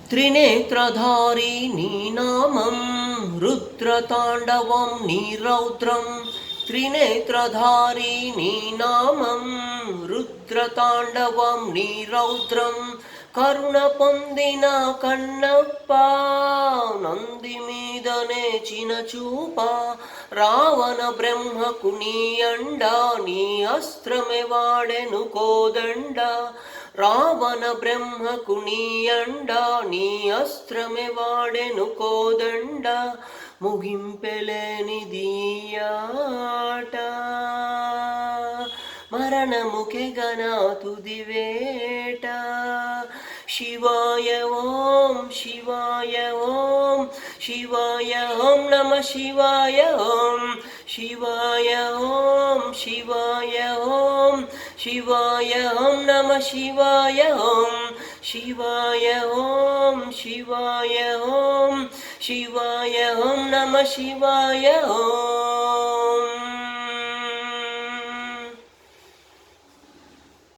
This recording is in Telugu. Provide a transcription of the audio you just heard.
త్రినేత్రధారీ నీ నామం రుద్రతాండవం నీ రౌద్రం. త్రినేత్రధారీ నీ నామం రుద్రతాండవం నీ రౌద్రం. కరుణ పొందిన కన్నప్ప నంది మీదనే చినచూప. రావణ బ్రహ్మకు నీ అండ నీ అస్త్రమే వాడెను కోదండ. రావణ బ్రహ్మకు నీ అండ నీ అస్త్రమే వాడెను కోదండ. ముగింపెలేనిది ఆట మరణముకే గన తుదివేట. శివాయ ఓం శివాయ ఓం శివాయ ఓం నమ శివాయ ఓం శివాయ ఓం శివాయ ఓం శివాయ ఓం నమ శివాయ ఓం శివాయ ఓం శివాయ ఓం శివాయ ఓం నమ శివాయ ఓం.